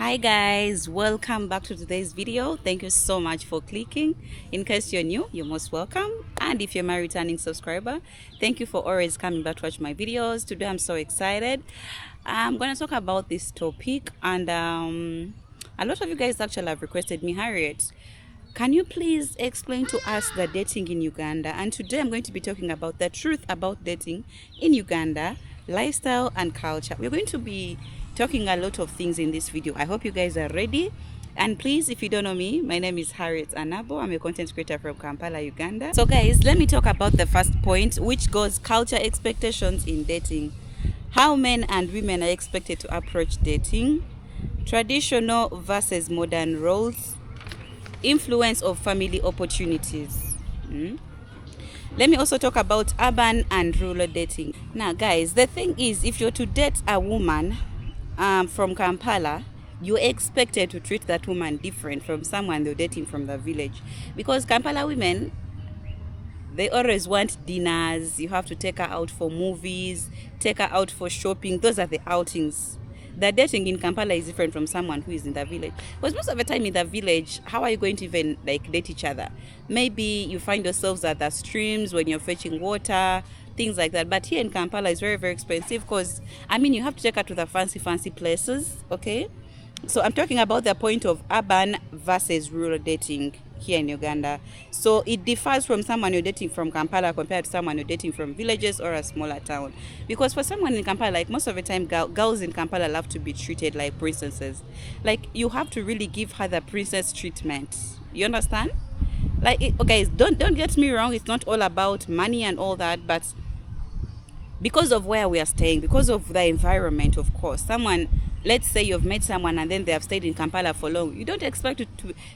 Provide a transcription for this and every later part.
Hi guys, welcome back to today's video. Thank you so much for clicking. In case you're new, you're most welcome, and if you're my returning subscriber, thank you for always coming back to watch my videos. Today I'm so excited. I'm gonna talk about this topic, and a lot of you guys actually have requested me, Harriet, can you please explain to us the dating in Uganda? And today I'm going to be talking about the truth about dating in Uganda, lifestyle and culture. We're going to be talking a lot of things in this video. I hope you guys are ready. And please, if you don't know me, my name is Harriet Anabo. I'm a content creator from Kampala, Uganda. So guys, let me talk about the first point, which goes culture expectations in dating. How men and women are expected to approach dating. Traditional versus modern roles. Influence of family opportunities. Let me also talk about urban and rural dating. Now guys, the thing is, if you're to date a woman from Kampala, you're expected to treat that woman different from someone you're dating from the village, because Kampala women, they always want dinners. You have to take her out for movies, take her out for shopping. Those are the outings. The dating in Kampala is different from someone who is in the village. Because most of the time in the village, how are you going to even date each other? Maybe you find yourselves at the streams when you're fetching water, things like that. But here in Kampala, it's very, very expensive, because you have to take her to the fancy places, okay? So I'm talking about the point of urban versus rural dating here in Uganda. So it differs from someone you're dating from Kampala compared to someone you're dating from villages or a smaller town. Because for someone in Kampala, most of the time, girls in Kampala love to be treated like princesses. You have to really give her the princess treatment. You understand? Okay, don't get me wrong. It's not all about money and all that, but because of where we are staying, because of the environment, of course, let's say you've met someone and then they have stayed in Kampala for long, you don't expect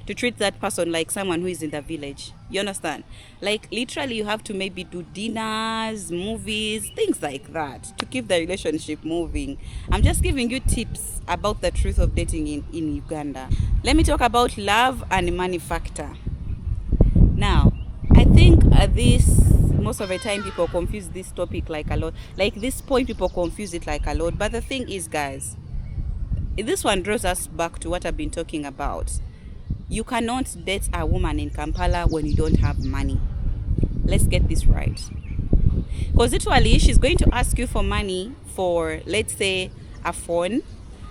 to treat that person like someone who is in the village. You understand? Literally, you have to maybe do dinners, movies, things like that to keep the relationship moving. I'm just giving you tips about the truth of dating in Uganda. Let me talk about love and money factor. Now, I think most of the time people confuse this topic a lot. This point, people confuse it a lot. But the thing is, guys, this one draws us back to what I've been talking about. You cannot date a woman in Kampala when you don't have money. Let's get this right. Because literally, she's going to ask you for money for, let's say, a phone.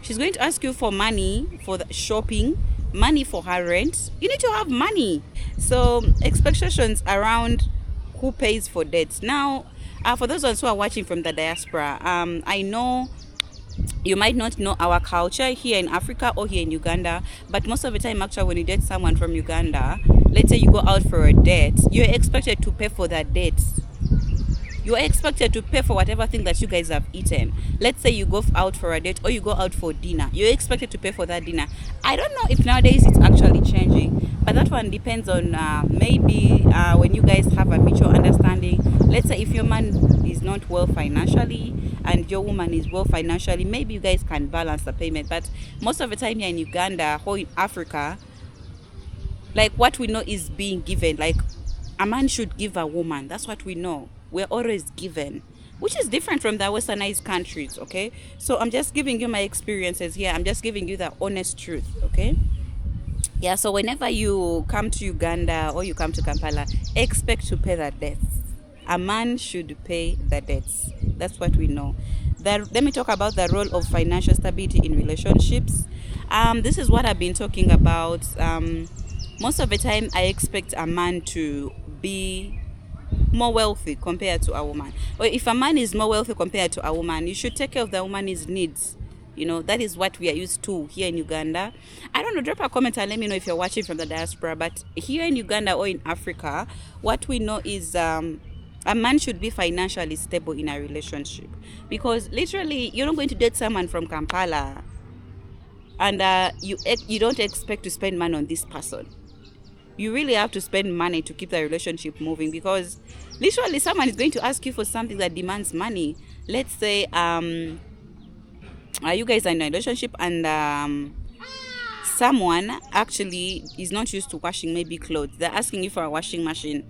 She's going to ask you for money for the shopping, money for her rent. You need to have money. So expectations around who pays for dates. Now, for those ones who are watching from the diaspora, I know you might not know our culture here in Africa or here in Uganda, but most of the time, actually, when you date someone from Uganda, let's say you go out for a date, you're expected to pay for that date. You're expected to pay for whatever thing that you guys have eaten. Let's say you go out for a date or you go out for dinner. You're expected to pay for that dinner. I don't know if nowadays it's actually changing, but that one depends on maybe when you guys have a mutual understanding. Let's say if your man is not well financially and your woman is well financially, maybe you guys can balance the payment. But most of the time here in Uganda or in Africa, what we know is being given. A man should give a woman. That's what we know. We're always given, which is different from the westernized countries, okay? So I'm just giving you my experiences here. I'm just giving you the honest truth, okay? Yeah, so whenever you come to Uganda or you come to Kampala, expect to pay the debts. A man should pay the debts. That's what we know. Let me talk about the role of financial stability in relationships. This is what I've been talking about. Most of the time, I expect a man to be more wealthy compared to a woman. Or if a man is more wealthy compared to a woman, you should take care of the woman's needs. That is what we are used to here in Uganda. I don't know, drop a comment and let me know if you're watching from the diaspora. But here in Uganda or in Africa, what we know is a man should be financially stable in a relationship. Because literally, you're not going to date someone from Kampala and you don't expect to spend money on this person. You really have to spend money to keep the relationship moving, because literally someone is going to ask you for something that demands money. Let's say you guys are in a relationship and someone actually is not used to washing maybe clothes. They're asking you for a washing machine.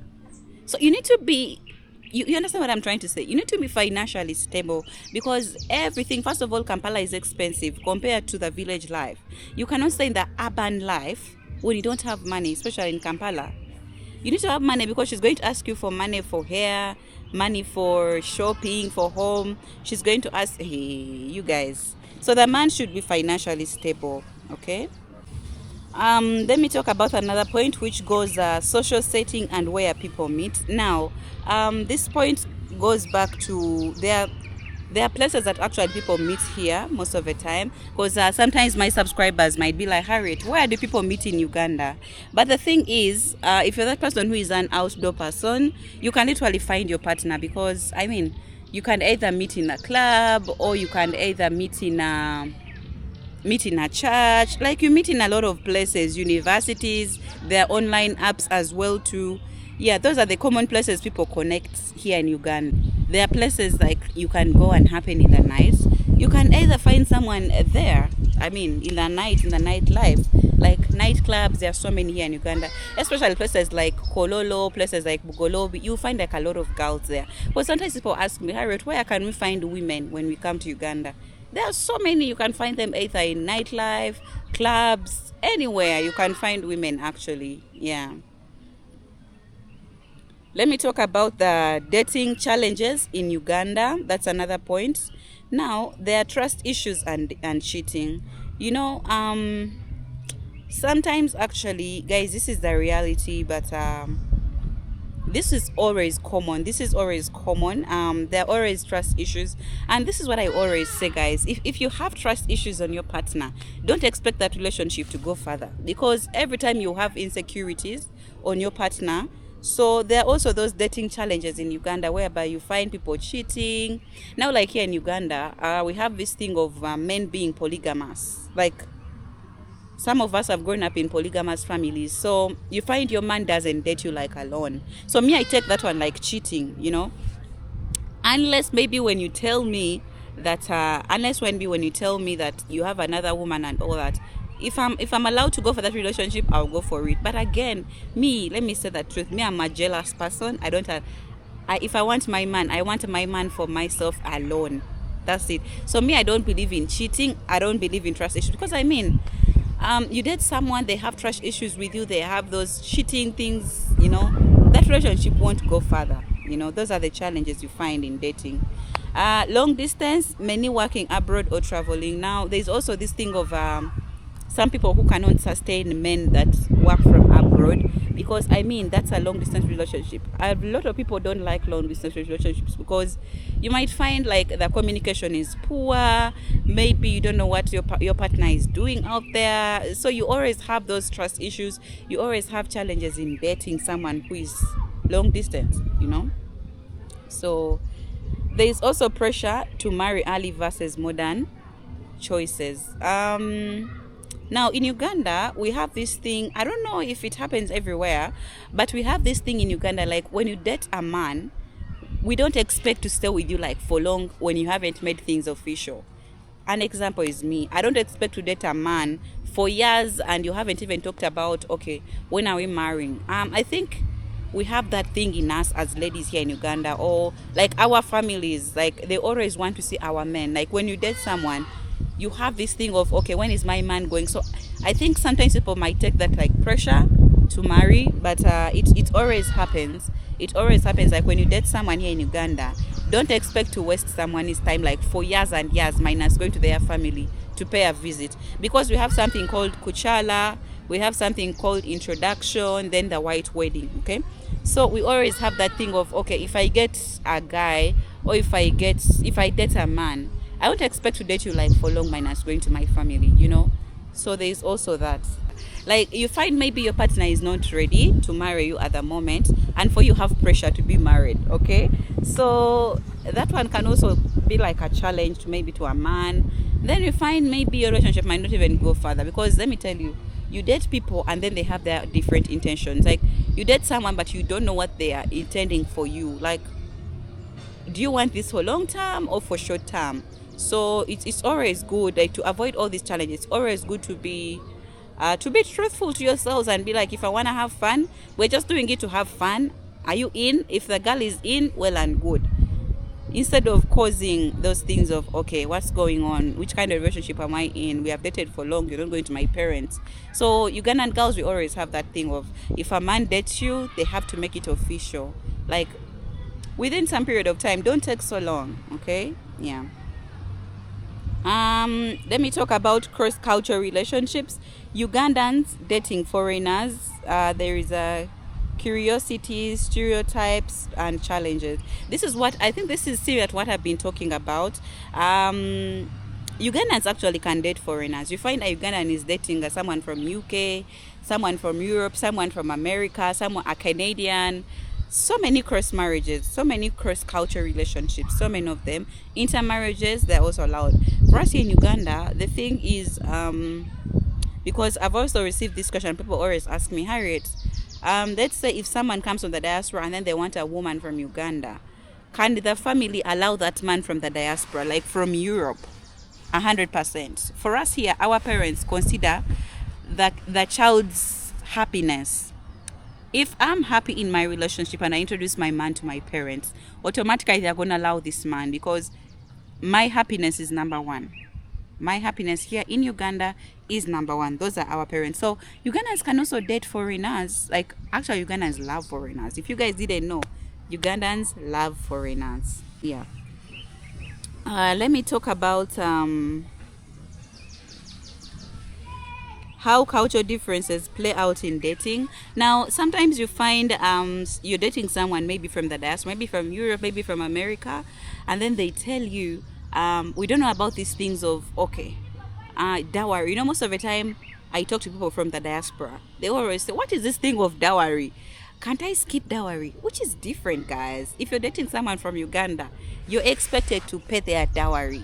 So you need to be you understand what I'm trying to say? You need to be financially stable, because everything, first of all, Kampala is expensive compared to the village life. You cannot stay in the urban life when you don't have money, especially in Kampala. You need to have money, because she's going to ask you for money for hair, money for shopping, for home. She's going to ask, hey, you guys. So the man should be financially stable, okay? Let me talk about another point, which goes social setting and where people meet. Now, this point goes back to there are places that actually people meet here most of the time, because sometimes my subscribers might be like, Harriet, where do people meet in Uganda? But the thing is, if you're that person who is an outdoor person, you can literally find your partner, because I mean, you can either meet in a club, or you can either meet in a church. Like, you meet in a lot of places, universities. There are online apps as well too. Yeah, those are the common places people connect here in Uganda. There are places like you can go and happen in the night. You can either find someone there, I mean, in the night, in the nightlife, like nightclubs. There are so many here in Uganda, especially places like Kololo, places like Bugolobi. You find like a lot of girls there. But sometimes people ask me, Harriet, where can we find women when we come to Uganda? There are so many. You can find them either in nightlife, clubs, anywhere you can find women actually. Yeah. Let me talk about the dating challenges in Uganda. That's another point. Now, there are trust issues and cheating. You know, sometimes actually, guys, this is the reality, but this is always common. There are always trust issues, and this is what I always say, guys. If you have trust issues on your partner, don't expect that relationship to go further, because every time you have insecurities on your partner. So there are also those dating challenges in Uganda, whereby you find people cheating. Now, like here in Uganda, we have this thing of men being polygamous. Like, some of us have grown up in polygamous families, so you find your man doesn't date you like alone. So me, I take that one like cheating, unless maybe when you tell me that you have another woman and all that. If I'm allowed to go for that relationship, I'll go for it. But again, let me say the truth. Me, I'm a jealous person. If I want my man, I want my man for myself alone. That's it. So me, I don't believe in cheating. I don't believe in trust issues, because I mean, you date someone, they have trust issues with you, they have those cheating things, that relationship won't go further. Those are the challenges you find in dating. Long distance, many working abroad or traveling. Now, there's also this thing of some people who cannot sustain men that work from abroad, because I mean, that's a long distance relationship. A lot of people don't like long distance relationships, because you might find like the communication is poor. Maybe you don't know what your partner is doing out there, so you always have those trust issues. You always have challenges in dating someone who is long distance. So there is also pressure to marry early versus modern choices. Now, in Uganda, we have this thing. I don't know if it happens everywhere, but we have this thing in Uganda, like when you date a man, we don't expect to stay with you like for long when you haven't made things official. An example is me. I don't expect to date a man for years and you haven't even talked about, okay, when are we marrying? I think we have that thing in us as ladies here in Uganda, or like our families, like they always want to see our men. Like when you date someone, you have this thing of, okay, when is my man going? So I think sometimes people might take that like pressure to marry, but it always happens. It always happens. Like when you date someone here in Uganda, don't expect to waste someone's time like for years and years, minus going to their family to pay a visit, because we have something called kuchala, we have something called introduction, then the white wedding. Okay, so we always have that thing of, okay, if I get a guy, or if I date a man, I won't expect to date you like for long, minus going to my family, So there is also that. Like you find maybe your partner is not ready to marry you at the moment, and for you have pressure to be married, okay? So that one can also be like a challenge to a man. Then you find maybe your relationship might not even go further, because let me tell you, you date people and then they have their different intentions. Like you date someone but you don't know what they are intending for you. Like, do you want this for long term or for short term? So it's always good, like, to avoid all these challenges. It's always good to be truthful to yourselves and be like, if I want to have fun, we're just doing it to have fun, Are you in? If the girl is in, well and good. Instead of causing those things of, okay, what's going on, which kind of relationship am I in, we have dated for long, you're not going to my parents. So Ugandan girls, we always have that thing of, if a man dates you, they have to make it official, like within some period of time. Don't take so long. Okay, yeah. Let me talk about cross-cultural relationships. Ugandans dating foreigners. There is a curiosity, stereotypes, and challenges. This is what I think. This is serious. What I've been talking about. Ugandans actually can date foreigners. You find a Ugandan is dating someone from UK, someone from Europe, someone from America, someone a Canadian. So many cross marriages, so many cross cultural relationships, so many of them. Intermarriages, they're also allowed. For us here in Uganda, the thing is, because I've also received this question, people always ask me, Harriet, let's say if someone comes from the diaspora and then they want a woman from Uganda, can the family allow that man from the diaspora, like from Europe? 100%. For us here, our parents consider the child's happiness. If I'm happy in my relationship and I introduce my man to my parents, automatically they're going to allow this man, because my happiness is number one. My happiness here in Uganda is number one. Those are our parents. So Ugandans can also date foreigners. Like, actually, Ugandans love foreigners. If you guys didn't know, Ugandans love foreigners. Yeah. Let me talk about how cultural differences play out in dating. Now, sometimes you find you're dating someone maybe from the diaspora, maybe from Europe, maybe from America, and then they tell you, we don't know about these things of, okay, dowry. You know, most of the time I talk to people from the diaspora, they always say, what is this thing of dowry? Can't I skip dowry? Which is different, guys. If you're dating someone from Uganda, you're expected to pay their dowry.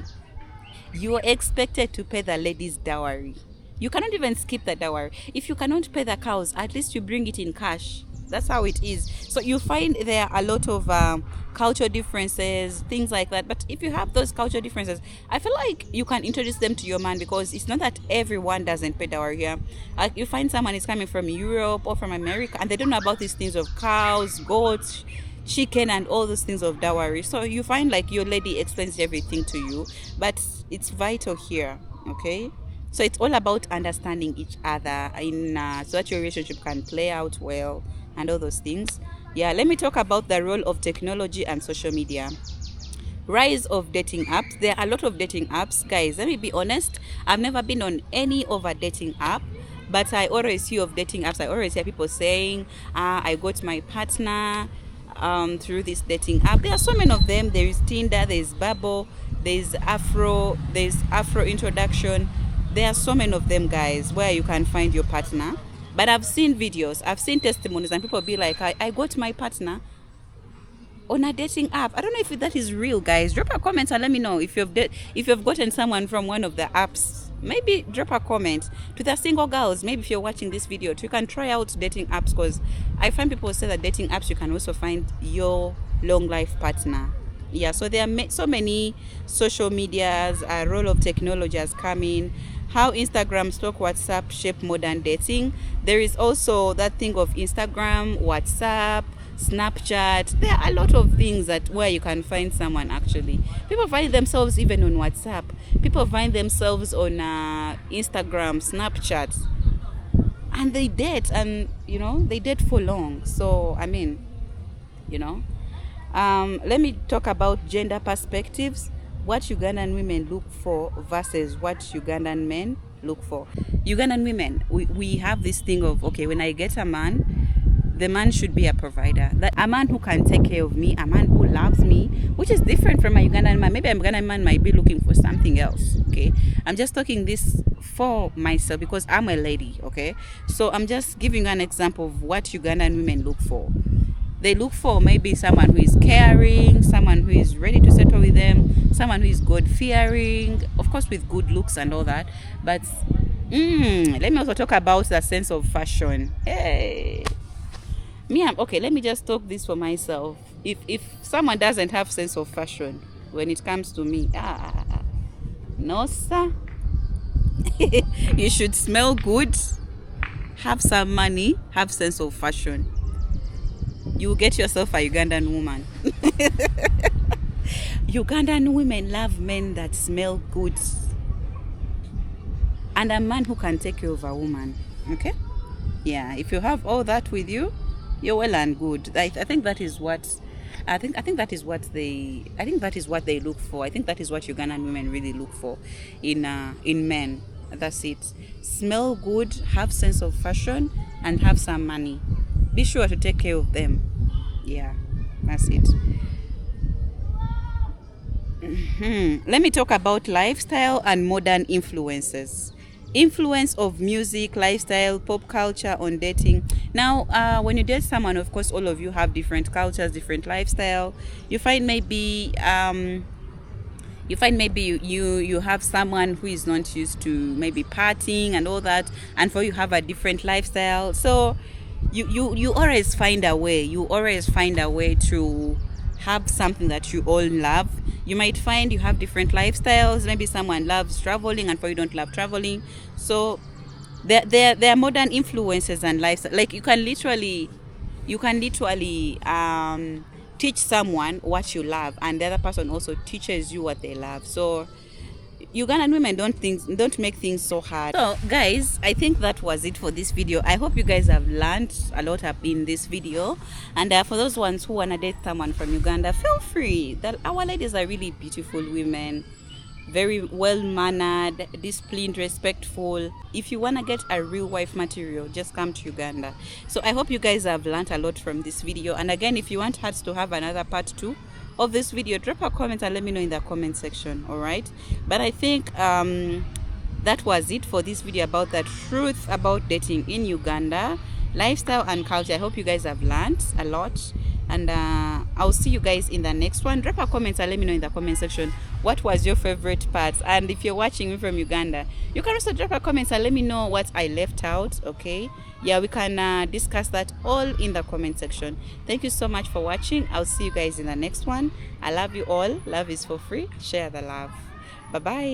You're expected to pay the lady's dowry. You cannot even skip the dowry. If you cannot pay the cows, at least you bring it in cash. That's how it is. So you find there are a lot of cultural differences, things like that. But if you have those cultural differences, I feel like you can introduce them to your man, because it's not that everyone doesn't pay dowry here. You find someone is coming from Europe or from America and they don't know about these things of cows, goats, chicken, and all those things of dowry. So you find like your lady explains everything to you, but it's vital here. Okay. So it's all about understanding each other so that your relationship can play out well and all those things. Yeah, let me talk about the role of technology and social media. Rise of dating apps. There are a lot of dating apps. Guys, let me be honest. I've never been on any of a dating app, but I always hear of dating apps. I always hear people saying, I got my partner through this dating app. There are so many of them. There is Tinder, there is Bubble, there's Afro Introduction. There are so many of them, guys, where you can find your partner. But I've seen videos, I've seen testimonies, and people be like, I got my partner on a dating app. I don't know if that is real, guys. Drop a comment and let me know if you've gotten someone from one of the apps. Maybe drop a comment. To the single girls, maybe if you're watching this video, you can try out dating apps, because I find people say that dating apps, you can also find your long life partner. Yeah, so there are so many social medias. A role of technology has come in. How Instagram, stalk, WhatsApp shape modern dating. There is also that thing of Instagram, WhatsApp, Snapchat. There are a lot of things where you can find someone. Actually, people find themselves even on WhatsApp. People find themselves on Instagram, Snapchat, and they date, and they date for long. So I mean, let me talk about gender perspectives. What Ugandan women look for versus what Ugandan men look for. Ugandan women, we have this thing of, okay, when I get a man, the man should be a provider. That a man who can take care of me, a man who loves me, which is different from a Ugandan man. Maybe a Ugandan man might be looking for something else. Okay, I'm just talking this for myself because I'm a lady. Okay, so I'm just giving you an example of what Ugandan women look for. They look for maybe someone who is caring, someone who is ready to settle with them, someone who is God-fearing, of course with good looks and all that. But let me also talk about the sense of fashion. Hey, okay, let me just talk this for myself. If someone doesn't have sense of fashion when it comes to me, no sir. You should smell good, have some money, have sense of fashion. you will get yourself a Ugandan woman. Ugandan women love men that smell good, and a man who can take care of a woman. Okay? Yeah, if you have all that with you, you're well and good. I think that is what I think that is what they look for. I think that is what Ugandan women really look for in men. That's it. Smell good, have sense of fashion, and have some money. Be sure to take care of them. Yeah, that's it. Let me talk about lifestyle and modern influences. Influence of music, lifestyle, pop culture on dating. Now, when you date someone, of course, all of you have different cultures, different lifestyle. You find maybe you have someone who is not used to maybe partying and all that, and for you have a different lifestyle. So you always find a way. You always find a way to have something that you all love. You might find you have different lifestyles. Maybe someone loves traveling and for you don't love traveling. So there are modern influences and lifestyle. Like you can literally teach someone what you love, and the other person also teaches you what they love. So Ugandan women don't make things so hard. So guys, I think that was it for this video. I hope you guys have learned a lot up in this video, and for those ones who wanna date someone from Uganda, feel free. That our ladies are really beautiful women, very well mannered, disciplined, respectful. If you want to get a real wife material, just come to Uganda. So I hope you guys have learned a lot from this video, and again, if you want us to have another part 2 of this video, drop a comment and let me know in the comment section. All right, but I think that was it for this video about the truth about dating in Uganda, lifestyle and culture. I hope you guys have learned a lot, and I'll see you guys in the next one. Drop a comment and let me know in the comment section what was your favorite part, and if you're watching me from Uganda, you can also drop a comment and let me know what I left out. Okay, yeah, we can discuss that all in the comment section. Thank you so much for watching. I'll see you guys in the next one. I love you all. Love is for free. Share the love. Bye bye.